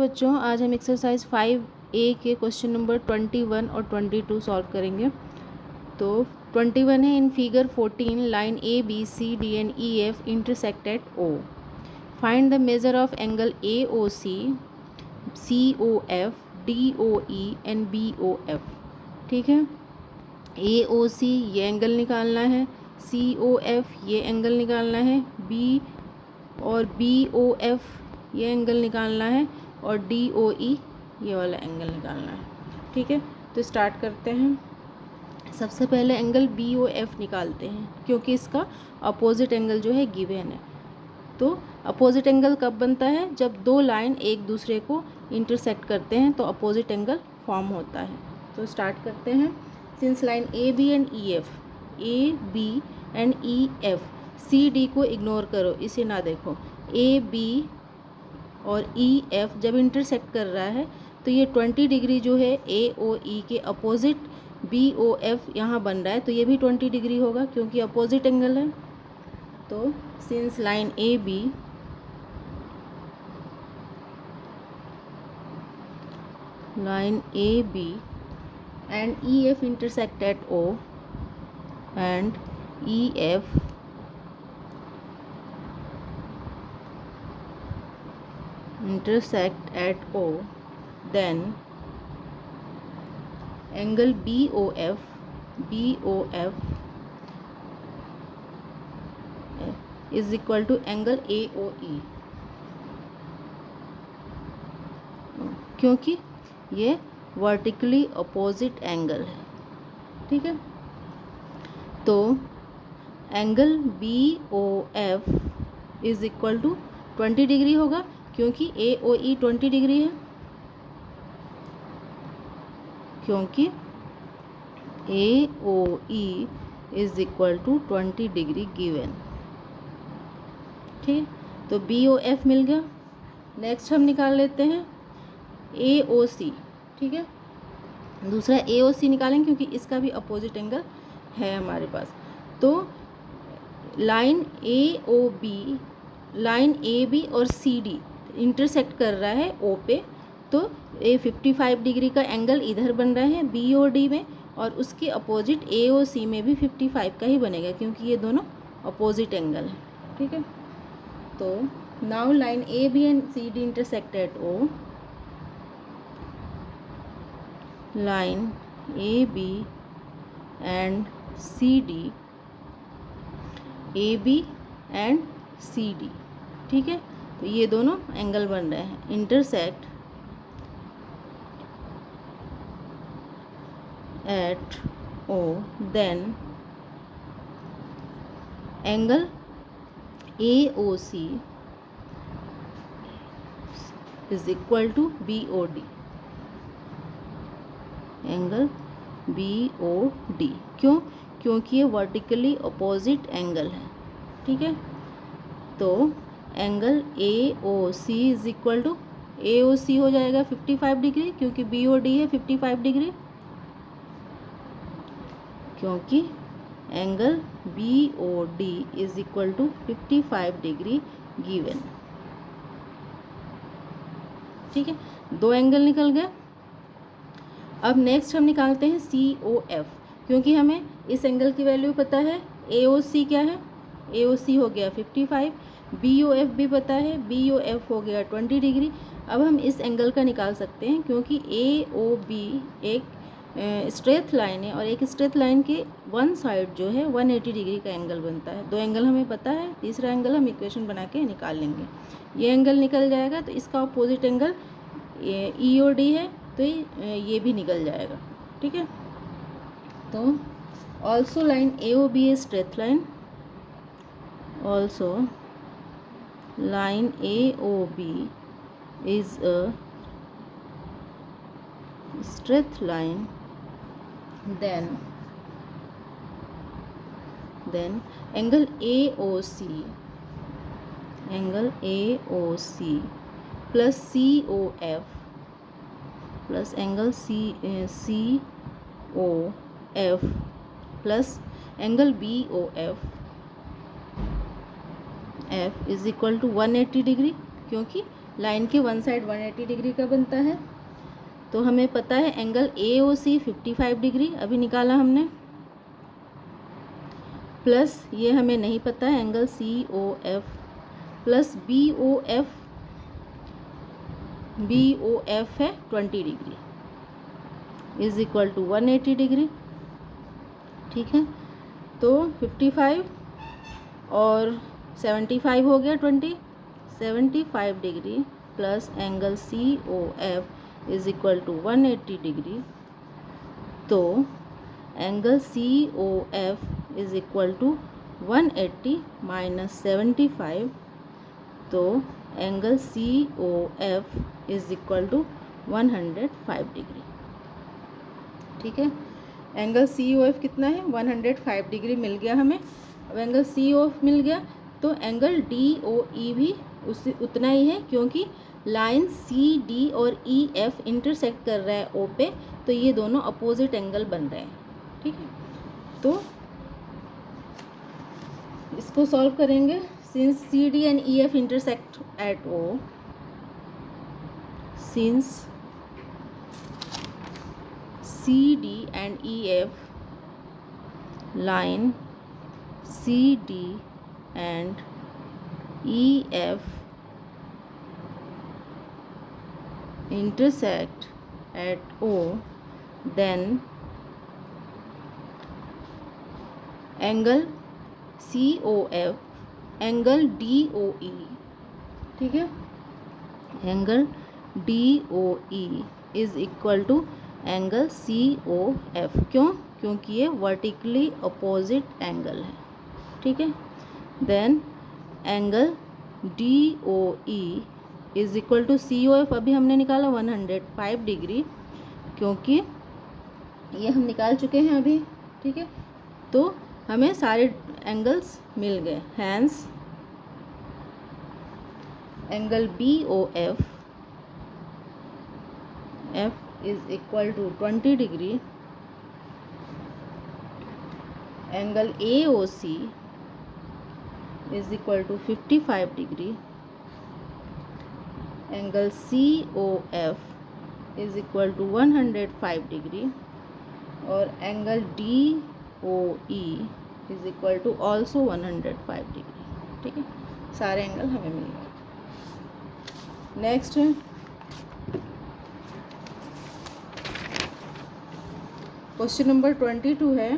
बच्चों, आज हम एक्सरसाइज 5A के क्वेश्चन नंबर 21 और 22 सॉल्व करेंगे। तो 21 है, in figure 14 line A B C D and E F intersect at O. Find the measure of angle A O C, C O F, D O E and B O F. ठीक है, ए O सी ये angle निकालना है, सी O F ये angle निकालना है, B और B O F ये एंगल निकालना है, और डी ओ ई ये वाला एंगल निकालना है। ठीक है, तो स्टार्ट करते हैं। सबसे पहले एंगल बी ओ एफ निकालते हैं, क्योंकि इसका अपोजिट एंगल जो है गिवन है। तो अपोजिट एंगल कब बनता है? जब दो लाइन एक दूसरे को इंटरसेक्ट करते हैं तो अपोजिट एंगल फॉर्म होता है। तो स्टार्ट करते हैं। Since line A B and E F, A B and E F, C D को इग्नोर करो, इसे ना देखो। ए बी और ई एफ जब इंटरसेक्ट कर रहा है तो ये 20 डिग्री जो है ए ओ ई के अपोजिट बी ओ एफ यहाँ बन रहा है, तो ये भी 20 डिग्री होगा क्योंकि अपोजिट एंगल है। तो since line A B and E F intersect at O and E F intersect at O, then angle BOF is equal to angle AOE, क्योंकि ये वर्टिकली अपोजिट एंगल है। ठीक है, तो angle BOF is equal to 20 degree होगा, क्योंकि AOE 20 degree है, क्योंकि AOE is equal to 20 degree given. ठीक, तो BOF मिल गया। नेक्स्ट हम निकाल लेते हैं AOC। ठीक है, दूसरा AOC निकालेंगे क्योंकि इसका भी अपोजिट एंगल है हमारे पास। तो लाइन ए बी और सी डी इंटरसेक्ट कर रहा है ओ पे, तो ए 55 डिग्री का एंगल इधर बन रहा है बी ओ डी में, और उसके अपोजिट ए ओ सी में भी 55 का ही बनेगा क्योंकि ये दोनों अपोजिट एंगल है। ठीक है, तो now line A B and C D intersect at O. Line A B and C D, A B and C D. ठीक है, तो ये दोनों एंगल बन रहे हैं intersect at O, then angle AOC is equal to BOD, angle BOD। क्यों? क्योंकि ये वर्टिकली अपोजिट एंगल है। ठीक है, तो angle AOC is equal to AOC हो जाएगा 55 डिग्री, क्योंकि BOD है 55 डिग्री, क्योंकि angle BOD is equal to 55 degree given. ठीक है, दो एंगल निकल गए। अब नेक्स्ट हम निकालते हैं COF, क्योंकि हमें इस एंगल की वैल्यू पता है। AOC क्या है? AOC हो गया 55, BOF भी पता है, BOF हो गया 20 डिग्री। अब हम इस एंगल का निकाल सकते हैं, क्योंकि AOB एक स्ट्रेट लाइन है और एक स्ट्रेट लाइन के वन साइड जो है 180 डिग्री का एंगल बनता है। दो एंगल हमें पता है, तीसरा एंगल हम इक्वेशन बना के निकाल लेंगे। ये एंगल निकल जाएगा, तो इसका अपोजिट एंगल EOD है, तो ये भी निकल जाएगा। ठीक है, तो also line AOB a straight line, also line AOB is a straight line, then angle AOC plus COF plus angle COF plus angle BOF F is equal to 180 degree, क्योंकि लाइन के वन साइड 180 डिग्री का बनता है। तो हमें पता है एंगल AOC 55 डिग्री अभी निकाला हमने, प्लस ये हमें नहीं पता है एंगल COF प्लस BOF है 20 डिग्री इज इक्वल टू 180 डिग्री। ठीक है, तो 55 और 75 हो गया 75 degree plus angle COF is equal to 180 degree. तो angle COF is equal to 180 minus 75, तो angle COF is equal to 105 degree. ठीक है, एंगल COF कितना है 105 डिग्री मिल गया हमें। अब एंगल COF मिल गया तो एंगल DOE भी उतना ही है, क्योंकि लाइन CD और EF इंटरसेक्ट कर रहा है O पे, तो ये दोनों अपोजिट एंगल बन रहे हैं। ठीक है, तो इसको सॉल्व करेंगे। Since CD and EF intersect at O, since CD and EF, line CD and EF intersect at O, then angle COF, angle DOE, ठीक है, angle DOE is equal to angle COF। क्यों? क्योंकि ये vertically opposite angle है। ठीक है, then angle DOE is equal to COF अभी हमने निकाला 105 डिग्री, क्योंकि ये हम निकाल चुके हैं अभी। ठीक है, तो हमें सारे एंगल्स मिल गए। Hence angle BOF is equal to 20 degree, angle AOC is equal to 55 degree, angle COF is equal to 105 degree, और angle DOE is equal to also 105 degree। ठीक है, सारे एंगल हमें मिल गए। नेक्स्ट क्वेश्चन नंबर 22 है।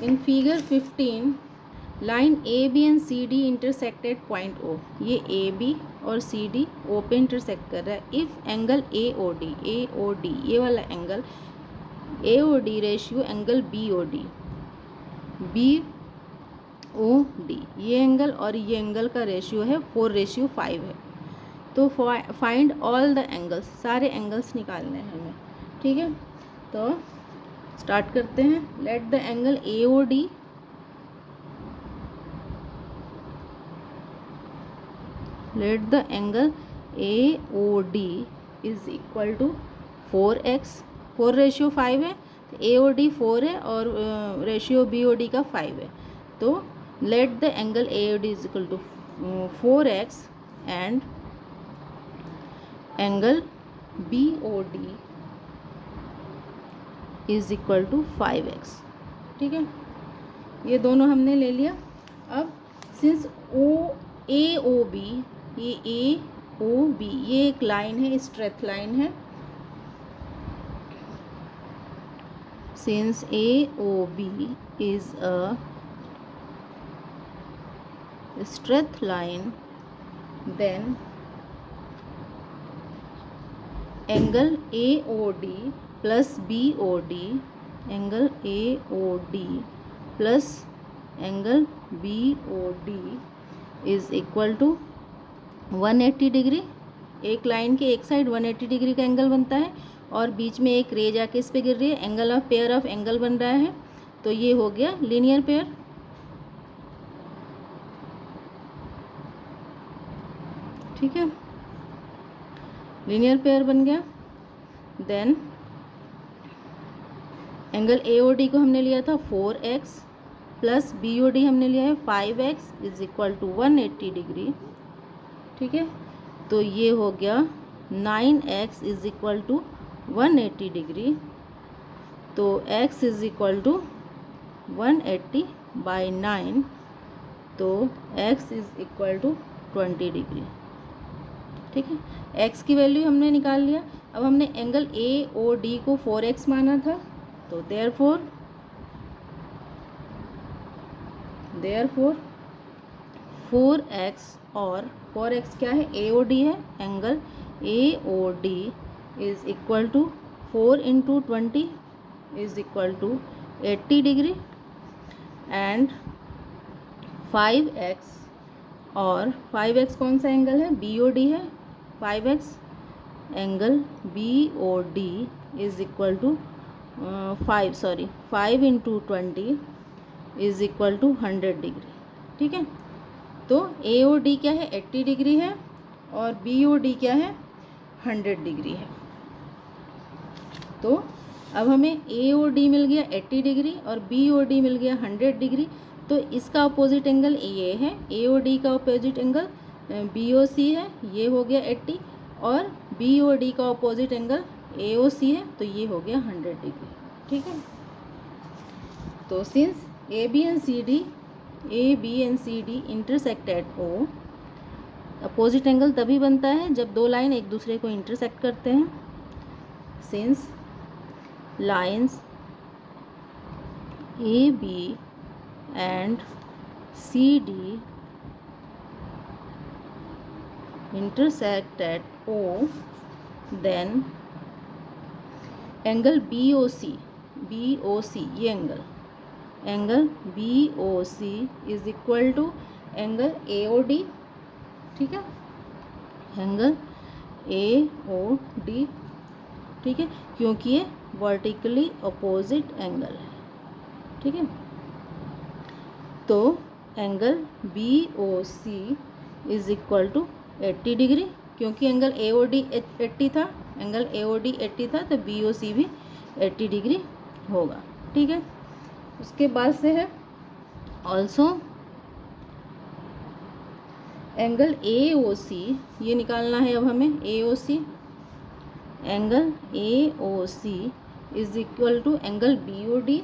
In figure 15 line AB and CD intersected point O। ये AB और CD O पे इंटरसेक्ट कर रहा है। इफ़ एंगल AOD ये वाला angle AOD ratio angle BOD ये एंगल और ये एंगल का रेशियो है 4:5 है। तो फाइंड ऑल द एंगल्स, सारे एंगल्स निकालने हैं हमें। ठीक है, तो स्टार्ट करते हैं। Let the angle AOD is equal to 4x, 4:5 है, तो AOD 4 है और रेशियो BOD का 5 है। तो let the angle AOD is equal to 4x and angle BOD is equal to 5x। ठीक है, ये दोनों हमने ले लिया। अब सिंस AOB, ये AOB ये एक लाइन है, स्ट्रेट लाइन है। Since AOB is a straight line, then angle AOD plus BOD, angle AOD plus angle BOD is equal to 180 degree. एक लाइन के एक साइड 180 डिग्री का एंगल बनता है और बीच में एक रे जाके इस पे गिर रही है, angle of pair of angle बन रहा है। तो ये हो गया लीनियर पेयर। ठीक है, लीनियर पेयर बन गया। देन एंगल AOD को हमने लिया था 4x प्लस BOD हमने लिया है 5x is equal to 180 degree. ठीक है, तो ये हो गया 9x is equal to 180 degree. तो x is equal to 180 by 9, तो x is equal to 20 degree. ठीक है, x की वैल्यू हमने निकाल लिया। अब हमने एंगल AOD को 4x माना था, तो देयरफॉर 4x, और 4x क्या है, AOD है, angle AOD is equal to 4 into 20 is equal to 80 degree, and 5x, और 5x कौन सा एंगल है, BOD है, 5x angle BOD is equal to 5 into 20 is equal to 100 degree. ठीक है, तो AOD क्या है, 80 डिग्री है, और BOD क्या है, 100 डिग्री है। तो अब हमें AOD मिल गया 80 डिग्री और BOD मिल गया 100 डिग्री। तो इसका अपोजिट एंगल ये है, AOD का अपोजिट एंगल BOC है, ये हो गया 80, और BOD का अपोजिट एंगल AOC है, तो ये हो गया 100 डिग्री। ठीक है, तो since AB and CD intersect at O, opposite angle तभी बनता है जब दो लाइन एक दूसरे को इंटरसेक्ट करते हैं। Since lines AB and CD intersect at O, then angle BOC ये angle BOC is equal to angle AOD। ठीक है, एंगल AOD, ठीक है, क्योंकि ये वर्टिकली अपोजिट एंगल है। ठीक है, तो angle BOC is equal to 80 degree, क्योंकि एंगल AOD 80 था, तो BOC भी 80 डिग्री होगा। ठीक है, उसके बाद से है ऑल्सो एंगल AOC, ये निकालना है अब हमें AOC। Angle AOC is equal to angle BOD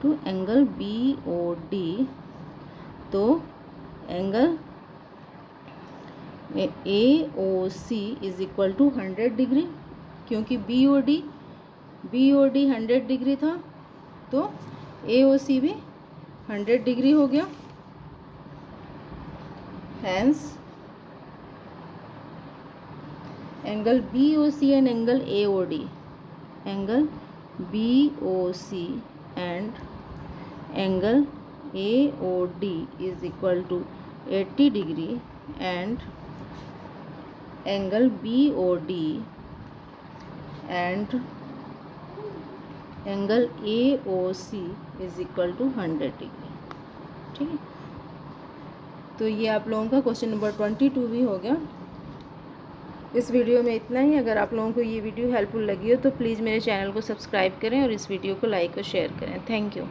to angle BOD, तो angle AOC is equal to 100 degree, क्योंकि BOD 100 डिग्री था, तो AOC भी 100 डिग्री हो गया। Hence angle BOC and angle AOD, angle BOC and angle AOD is equal to 80 degree, and angle BOD and angle AOC is equal to 100 degree. ठीक है, तो ये आप लोगों का क्वेश्चन नंबर 22 भी हो गया। इस वीडियो में इतना ही। अगर आप लोगों को ये वीडियो हेल्पफुल लगी हो तो प्लीज़ मेरे चैनल को सब्सक्राइब करें और इस वीडियो को लाइक और शेयर करें। Thank you.